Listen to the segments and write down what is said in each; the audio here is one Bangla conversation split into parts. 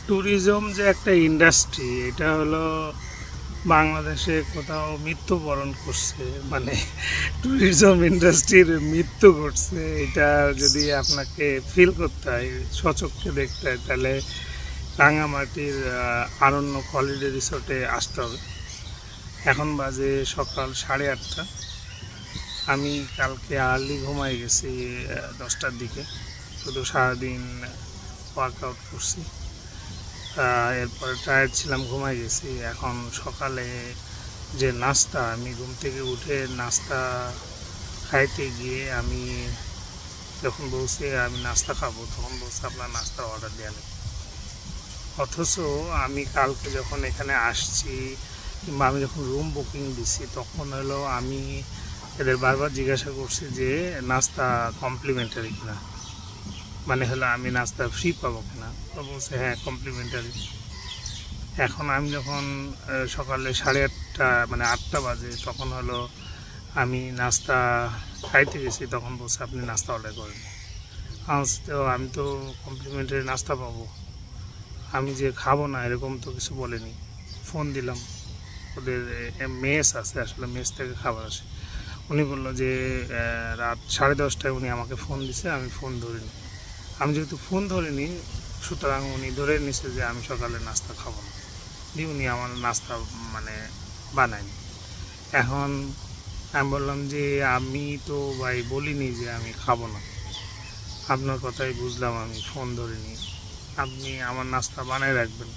ট্যুরিজম যে একটা ইন্ডাস্ট্রি, এটা হলো বাংলাদেশে কোথাও মৃত্যুবরণ করছে, মানে ট্যুরিজম ইন্ডাস্ট্রির মৃত্যু ঘটছে। এটা যদি আপনাকে ফিল করতে হয়, স্বচক্ষে দেখতে হয়, তাহলে রাঙামাটির আরণ্যক হলিডে রিসোর্টে আসতে হবে। এখন বাজে সকাল 8:30। আমি কালকে আর্লি ঘুমাই গেছি 10টার দিকে, শুধু সারাদিন ওয়ার্কআউট করছি। এরপরে টায়ার্ড ছিলাম, ঘুমাই গেছি। এখন সকালে যে নাস্তা, আমি ঘুম থেকে উঠে নাস্তা খাইতে গিয়ে আমি যখন বলছি আমি নাস্তা খাবো, তখন বলছে আপনার নাস্তার অর্ডার দেওয়া নেই। অথচ আমি কালকে যখন এখানে আসছি কিংবা আমি যখন রুম বুকিং দিছি, তখন হলো আমি এদের বারবার জিজ্ঞাসা করছি যে নাস্তা কমপ্লিমেন্টারি কিনা, মানে হলো আমি নাস্তা ফ্রি পাবো কিনা। তো বলছে হ্যাঁ কমপ্লিমেন্টারি। এখন আমি যখন সকালে 8:30 মানে 8টা বাজে, তখন হলো আমি নাস্তা খাইতে গেছি, তখন বলছে আপনি নাস্তা অর্ডার করেন। তো আমি তো কমপ্লিমেন্টারি নাস্তা পাবো, আমি যে খাবো না এরকম তো কিছু বলেনি। ফোন দিলাম, ওদের মেস আছে, আসলে মেস থেকে খাবার আসে। উনি বললো যে রাত 10:30টায় উনি আমাকে ফোন দিছে, আমি ফোন ধরিনি। আমি যেহেতু ফোন ধরিনি, সুতরাং উনি ধরে নিছে যে আমি সকালে নাস্তা খাবো না, দিয়ে উনি আমার নাস্তা মানে বানায়নি। এখন আমি বললাম যে আমি তো ভাই বলিনি যে আমি খাবো না, আপনার কথাই বুঝলাম, আমি ফোন ধরিনি, আপনি আমার নাস্তা বানায় রাখবেন,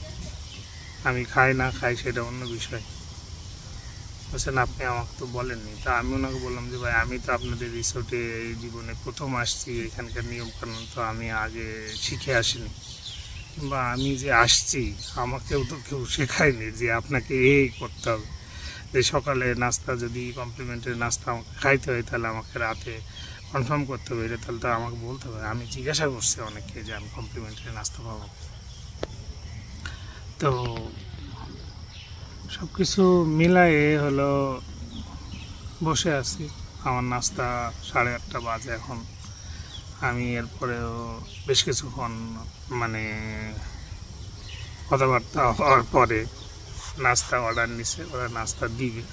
আমি খাই না খাই সেটা অন্য বিষয়। বলছেন আপনি আমাকে তো বলেননি। তা আমি ওনাকে বললাম যে ভাই আমি তো আপনাদের রিসোর্টে এই জীবনে প্রথম আসছি, এখানকার নিয়মকানুন তো আমি আগে শিখে আসিনি, কিংবা আমি যে আসছি আমাকেও তো কেউ শেখায়নি যে আপনাকে এই করতে হবে, যে সকালে নাস্তা যদি কমপ্লিমেন্টারি নাস্তা আমাকে খাইতে হয় তাহলে আমাকে রাতে কনফার্ম করতে হবে, এটা তাহলে তো আমাকে বলতে হবে। আমি জিজ্ঞাসা করছি অনেককে যে আমি কমপ্লিমেন্টারি নাস্তা পাবো। তো সব কিছু মিলায়ে হলো বসে আছি, আমার নাস্তা 8:30 বাজে এখন। আমি এরপরেও বেশ কিছুক্ষণ মানে কথাবার্তা হওয়ার পরে নাস্তা অর্ডার নিছে, ওরা নাস্তা দিবে।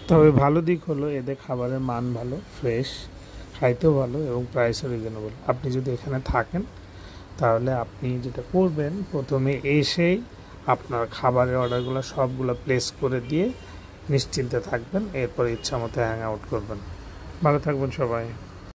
তবে ভালো দিক হলো এদের খাবারের মান ভালো, ফ্রেশ, খাইতেও ভালো এবং প্রাইসও রিজনেবল। আপনি যদি এখানে থাকেন তাহলে আপনি যেটা করবেন, প্রথমে এসেই আপনার খাবারের অর্ডারগুলো সবগুলো প্লেস করে দিয়ে নিশ্চিন্তে থাকবেন, এরপরে ইচ্ছা মতো হ্যাং আউট করবেন। ভালো থাকবেন সবাই।